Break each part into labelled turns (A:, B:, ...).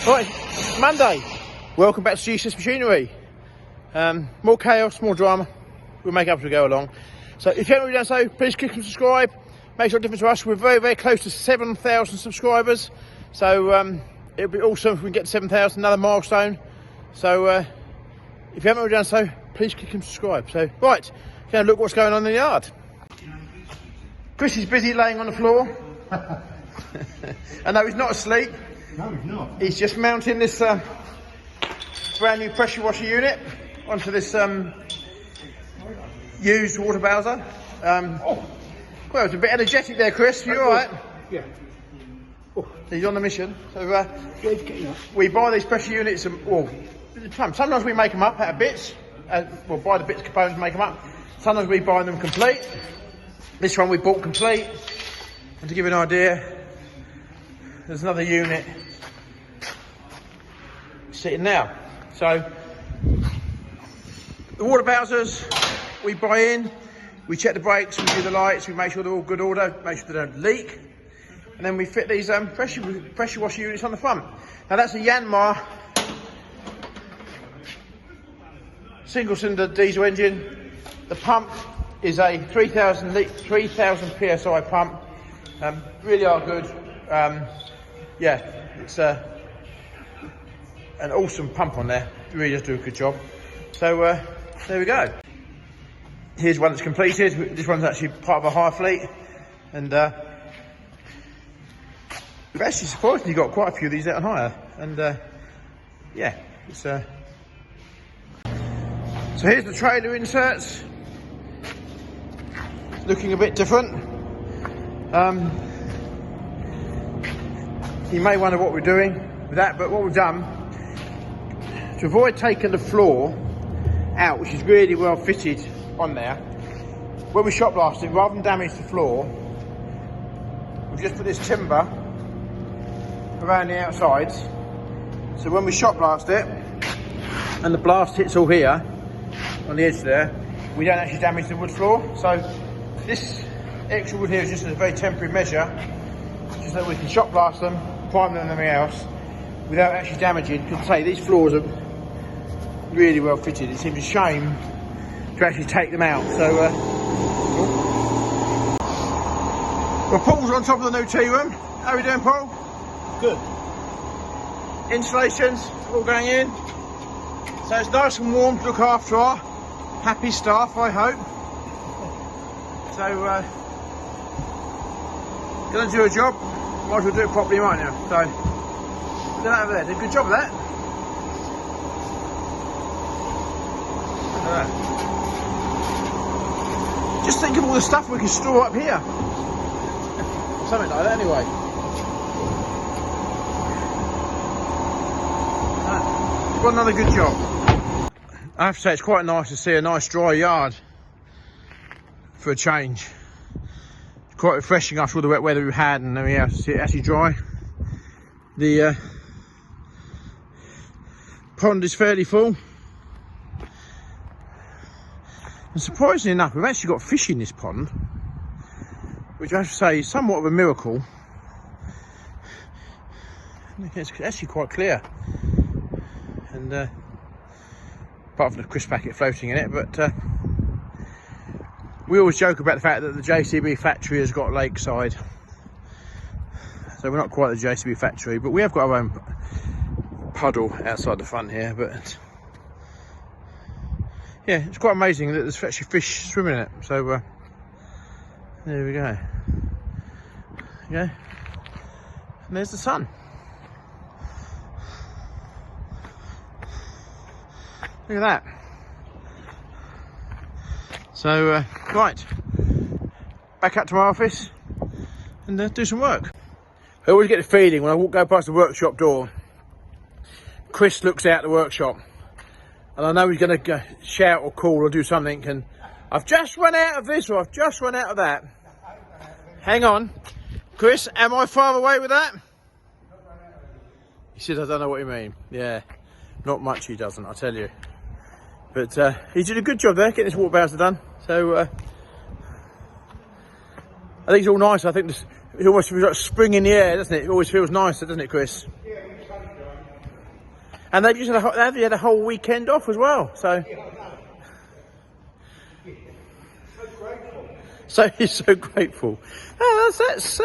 A: Right, Monday. Welcome back to Useless Machinery. More chaos, more drama. We'll make up as we go along. So if you haven't already done so, please click and subscribe. Makes a difference to us. We're very, very close to 7,000 subscribers. So it'll be awesome if we can get to 7,000, another milestone. So if you haven't already done so, please click and subscribe. So right, going to look what's going on in the yard. Chris is busy laying on the floor. I know he's not asleep.
B: No, he's not.
A: He's just mounting this brand new pressure washer unit onto this used water bowser. Well, it's a bit energetic there, Chris. You all right?
B: Yeah.
A: He's on the mission. So we buy these pressure units, sometimes we make them up out of bits. We'll buy the bits components and make them up. Sometimes we buy them complete. This one we bought complete. And to give you an idea, there's another unit sitting now. So the water bowsers we buy in, we check the brakes, we do the lights, we make sure they're all good order, make sure they don't leak, and then we fit these pressure washer units on the front. Now that's a Yanmar single cylinder diesel engine. The pump is a 3,000 psi pump. Really are good. Yeah, it's an awesome pump on there. It really does do a good job. So there we go. Here's one that's completed. This one's actually part of a hire fleet, and we've actually surprisingly got quite a few of these out on hire. And yeah, it's so here's the trailer inserts. It's looking a bit different. You may wonder what we're doing with that, but what we've done, to avoid taking the floor out, which is really well fitted on there, when we shot blast it, rather than damage the floor, we've just put this timber around the outsides, so when we shot blast it and the blast hits all here on the edge there, we don't actually damage the wood floor. So this extra wood here is just a very temporary measure, just so that we can shot blast them, prime them and everything else without actually damaging. Because say these floors are really well fitted. It seems a shame to actually take them out. So well, Paul's on top of the new tea room. How are we doing, Paul?
B: Good.
A: Installations all going in, so it's nice and warm to look after our happy staff, I hope. So gonna do a job, might as well do it properly right now. So look at that over there, did a good job of that. Look at that. Just think of all the stuff we can store up here. Something like that anyway. Got another good job. I have to say it's quite nice to see a nice dry yard for a change. It's quite refreshing after all the wet weather we've had, and then we have to see it actually dry. The pond is fairly full, and surprisingly enough, we've actually got fish in this pond, which I have to say is somewhat of a miracle. It's actually quite clear, and apart from the crisp packet floating in it, but we always joke about the fact that the JCB factory has got lakeside, so we're not quite the JCB factory, but we have got our own puddle outside the front here. But yeah, it's quite amazing that there's actually fish swimming in it. So there we go. Yeah, and there's the sun. Look at that. So right, back up to my office and do some work. I always get the feeling when I go past the workshop door, Chris looks out the workshop, and I know he's going to shout or call or do something, and I've just run out of this or I've just run out of that. Hang on, Chris, am I far away with that? He said, I don't know what you mean. Yeah, not much he doesn't, I tell you. But he did a good job there, getting this water bowser done. So I think it's all nice. I think it almost feels like spring in the air, doesn't it? It always feels nicer, doesn't it, Chris? And they've just had a whole weekend off as well. So, so he's so grateful. Oh, that's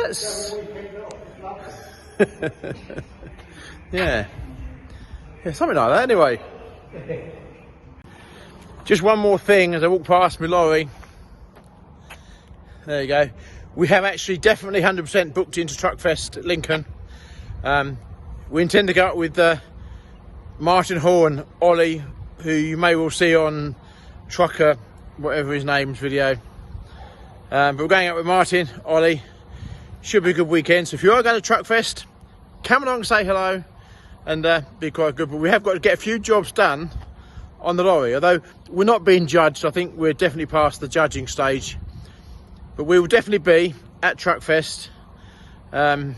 A: yeah, something like that. Anyway, just one more thing as I walk past my lorry. There you go. We have actually definitely 100% booked into Truckfest at Lincoln. We intend to go up with Martin Horn, Ollie, who you may well see on Trucker, whatever his name's video. But we're going out with Martin, Ollie. Should be a good weekend. So if you are going to Truckfest, come along and say hello, and be quite good. But we have got to get a few jobs done on the lorry. Although we're not being judged, I think we're definitely past the judging stage. But we will definitely be at Truckfest for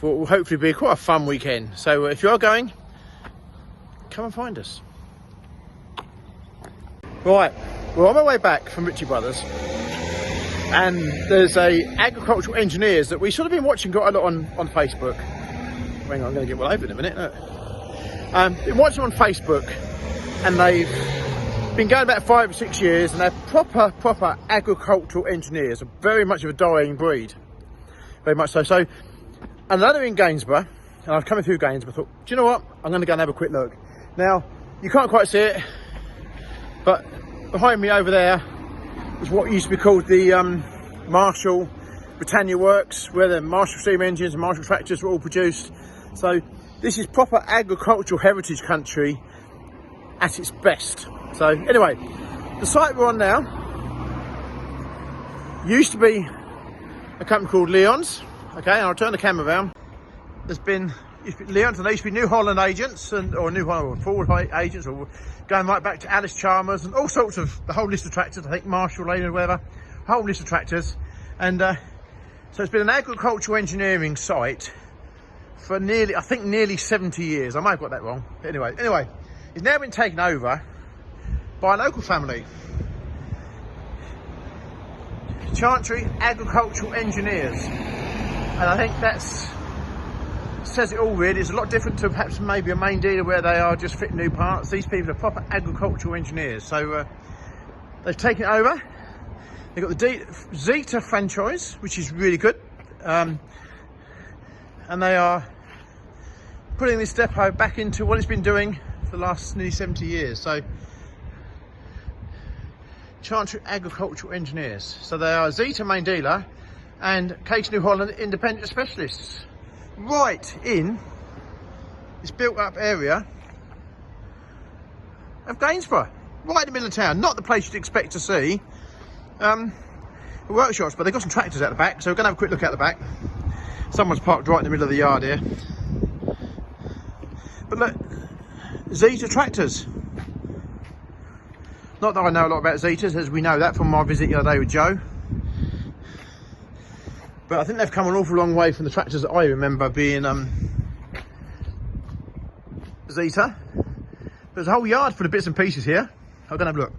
A: what will hopefully be quite a fun weekend. So if you are going, come and find us. Right, we're on my way back from Ritchie Brothers, and there's a agricultural engineers that we sort of been watching quite a lot on Facebook. Hang on, I'm going to get well over in a minute. Been watching on Facebook, and they've been going about 5 or 6 years, and they're proper agricultural engineers, very much of a dying breed, very much so. So, and they're in Gainsborough, and I was coming through Gainsborough, I thought, do you know what, I'm going to go and have a quick look. Now, you can't quite see it, but behind me over there is what used to be called the Marshall Britannia Works, where the Marshall steam engines and Marshall tractors were all produced. So this is proper agricultural heritage country at its best. So anyway, the site we're on now used to be a company called Leon's. Okay, and I'll turn the camera around. There's been Leon's, and they used to be New Holland agents, or New Holland or Ford agents, or going right back to Alice Chalmers and all sorts of, the whole list of tractors. I think Marshall Lane or whatever, whole list of tractors. And so it's been an agricultural engineering site for nearly 70 years. I might have got that wrong. But anyway, it's now been taken over by a local family, Chantry Agricultural Engineers, and I think that's says it all really. It's a lot different to perhaps maybe a main dealer where they are just fitting new parts. These people are proper agricultural engineers. So they've taken it over. They've got the Zeta franchise, which is really good, and they are putting this depot back into what it's been doing for the last nearly 70 years. So Chantry Agricultural Engineers. So they are Zeta main dealer and Case New Holland independent specialists, right in this built up area of Gainsborough, right in the middle of town. Not the place you'd expect to see workshops, but they've got some tractors out the back, so we're going to have a quick look out the back. Someone's parked right in the middle of the yard here. But look, Zeta tractors. Not that I know a lot about Zetas, as we know that from my visit the other day with Joe. But I think they've come an awful long way from the tractors that I remember being Zeta. There's a whole yard full of bits and pieces here. I'm going to have a look.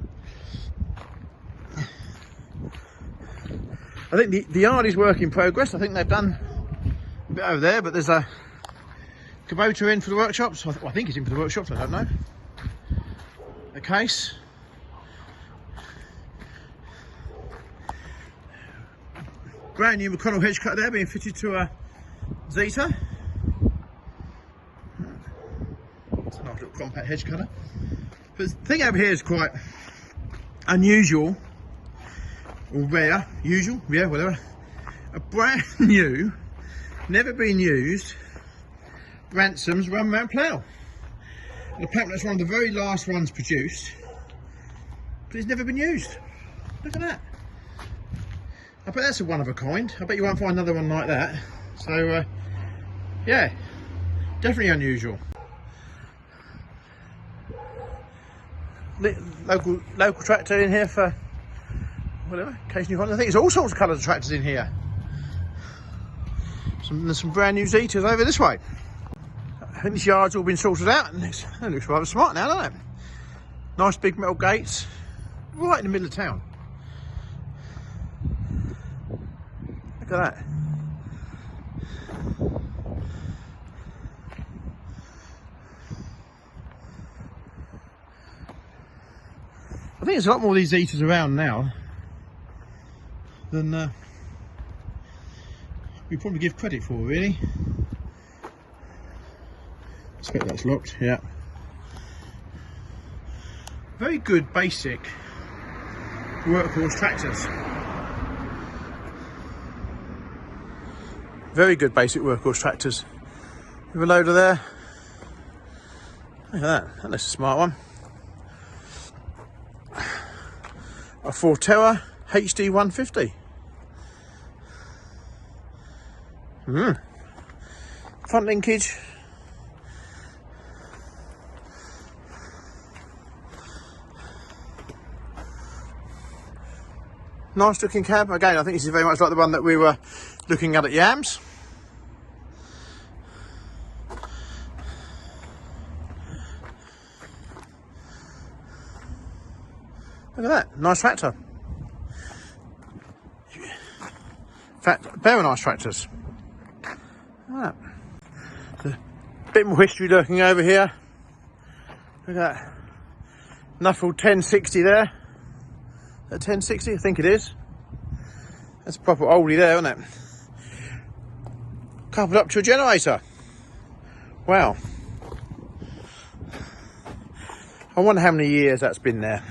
A: I think the yard is work in progress. I think they've done a bit over there, but there's a Kubota in for the workshops. I think it's in for the workshops, I don't know. A case. Brand new McConnell hedge cutter there being fitted to a Zeta. It's a nice little compact hedge cutter. But the thing over here is quite unusual, or rare, usual, yeah, whatever. A brand new, never been used, Branson's one-man plough. And apparently that's one of the very last ones produced, but it's never been used. Look at that. I bet that's a one of a kind. I bet you won't find another one like that. So, yeah, definitely unusual. Local tractor in here for whatever, Case New Holland. I think there's all sorts of colours of tractors in here. There's some brand new Zetas over this way. I think this yard's all been sorted out, and it looks rather smart now, doesn't it? Nice big metal gates, right in the middle of town. Look at that. I think there's a lot more of these eaters around now than we probably give credit for, really. I expect that's locked, yeah. Very good basic workhorse tractors. Very good basic workhorse tractors. With a loader there. Look at that, that looks a smart one. A Forterra HD 150. Front linkage. Nice looking cab. Again, I think this is very much like the one that we were looking at Yams. Look at that, nice tractor. In fact, very nice tractors. Look at that. A bit more history lurking over here. Look at that. Nuffled 1060 there. Is that 1060? I think it is. That's a proper oldie there, isn't it? Coupled up to a generator. Wow. I wonder how many years that's been there.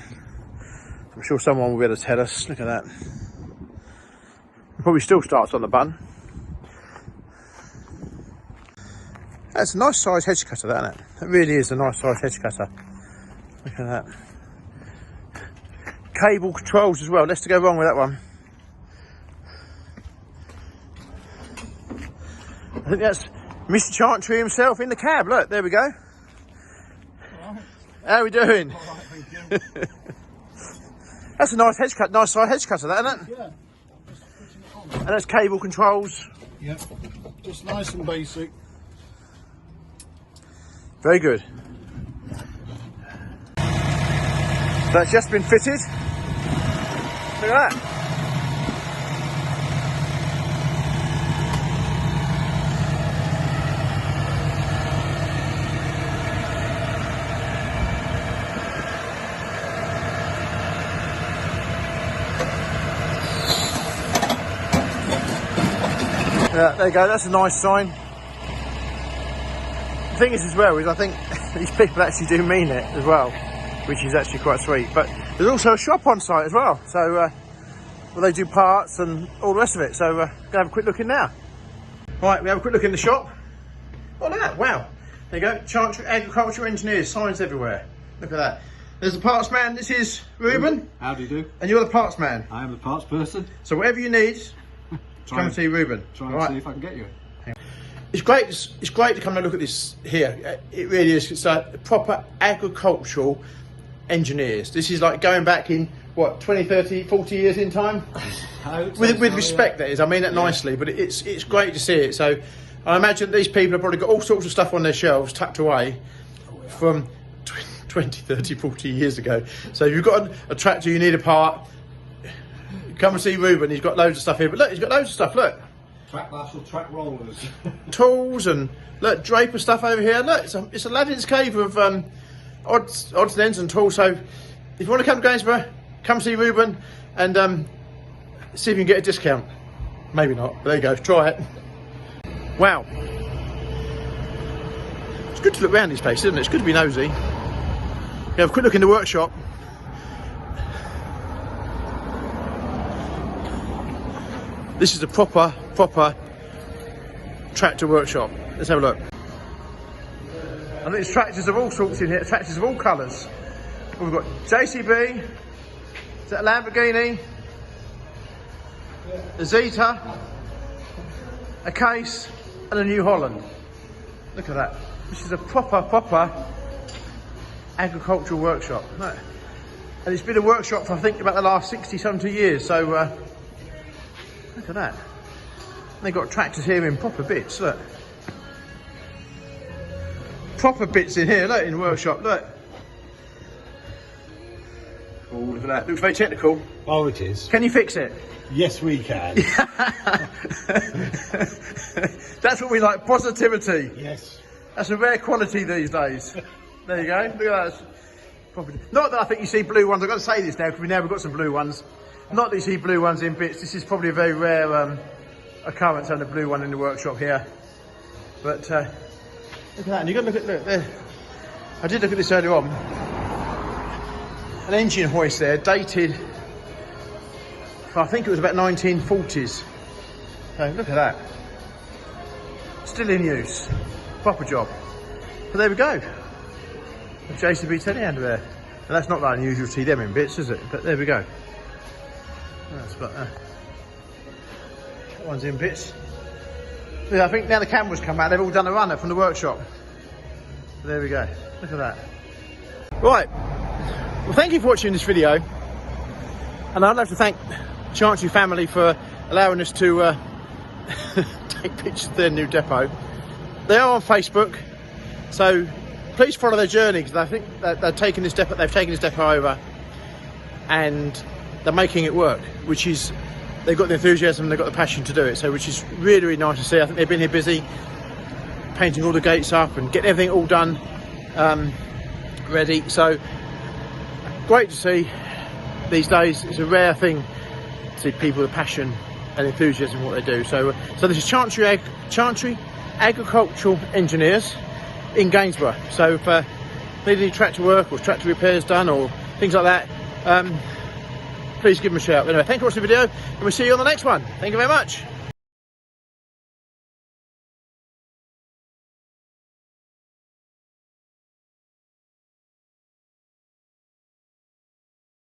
A: I'm sure someone will be able to tell us. Look at that. It probably still starts on the bun. That's a nice size hedge cutter, that, isn't it? It really is a nice size hedge cutter. Look at that. Cable controls as well. Let's go wrong with that one. I think that's Mr. Chantry himself in the cab. Look, there we go.
B: All right.
A: How are we doing?
B: All right, thank you.
A: That's a nice hedge cut, nice size hedge cutter, that, isn't it?
B: Yeah. Just putting it on.
A: And that's cable controls.
B: Yep. Just nice and basic.
A: Very good. That's just been fitted. Look at that. Yeah, there you go, that's a nice sign. The thing is as well is I think these people actually do mean it as well, which is actually quite sweet. But there's also a shop on site as well, so well, they do parts and all the rest of it. So we'll have a quick look in now. Right, we have a quick look in the shop. Oh, look at that, wow. There you go, Chantry Agricultural Engineers, signs everywhere. Look at that. There's the parts man, this is Ruben.
B: How do you do?
A: And you're the parts man.
B: I am the parts person.
A: So whatever you need, come and see Ruben.
B: Try and see if I can get you.
A: It's great to come and look at this here. It really is. It's like proper agricultural engineers. This is like going back in, what, 20, 30, 40 years in time? With respect, that is. I mean that nicely, but it's great to see it. So I imagine these people have probably got all sorts of stuff on their shelves tucked away from 20, 30, 40 years ago. So if you've got a tractor, you need a part, come and see Ruben. He's got loads of stuff here. But look, he's got loads of stuff, look.
B: Track lash or track rollers.
A: Tools and look, draper stuff over here. Look, it's a Aladdin's cave of odds and ends and tools. So if you want to come to Gainsborough, come see Ruben and see if you can get a discount. Maybe not, but there you go, try it. Wow. It's good to look around this place, isn't it? It's good to be nosy. We have a quick look in the workshop. This is a proper tractor workshop. Let's have a look. I think there's tractors of all sorts in here, tractors of all colours. We've got JCB, is that a Lamborghini, a Zeta, a Case and a New Holland. Look at that. This is a proper agricultural workshop. Look. And it's been a workshop for I think about the last 60-70 years, so look at that. They've got tractors here in proper bits, look. Proper bits in here, look, in the workshop, look. Oh, look at that. Looks very technical.
B: Oh, it is.
A: Can you fix it?
B: Yes, we can.
A: That's what we like, positivity.
B: Yes.
A: That's a rare quality these days. There you go, look at that. Probably. Not that I think you see blue ones. I've got to say this now because we've got some blue ones. Not that you see blue ones in bits. This is probably a very rare occurrence having a blue one in the workshop here. But look at that. And you've got to look there. I did look at this earlier on. An engine hoist there, dated, I think it was about 1940s. So look at that. Still in use. Proper job. But there we go. The JCB telehandler there. And that's not that unusual to see them in bits, is it? But there we go. That's got that one's in bits. Yeah, I think now the cameras come out, they've all done a runner from the workshop. So there we go. Look at that. Right. Well, thank you for watching this video. And I'd like to thank Chantry family for allowing us to take pictures of their new depot. They are on Facebook, so please follow their journey, because I think that they've taken this depot over and they're making it work, which is, they've got the enthusiasm, they've got the passion to do it, so which is really, really nice to see. I think they've been here busy painting all the gates up and getting everything all done, ready. So great to see. These days it's a rare thing to see people with passion and enthusiasm in what they do. So this is Chantry Agricultural Engineers in Gainsborough. So if you need any tractor work or tractor repairs done or things like that, please give them a shout. Anyway, thank you for watching the video, and we'll see you on the next one. Thank you very much.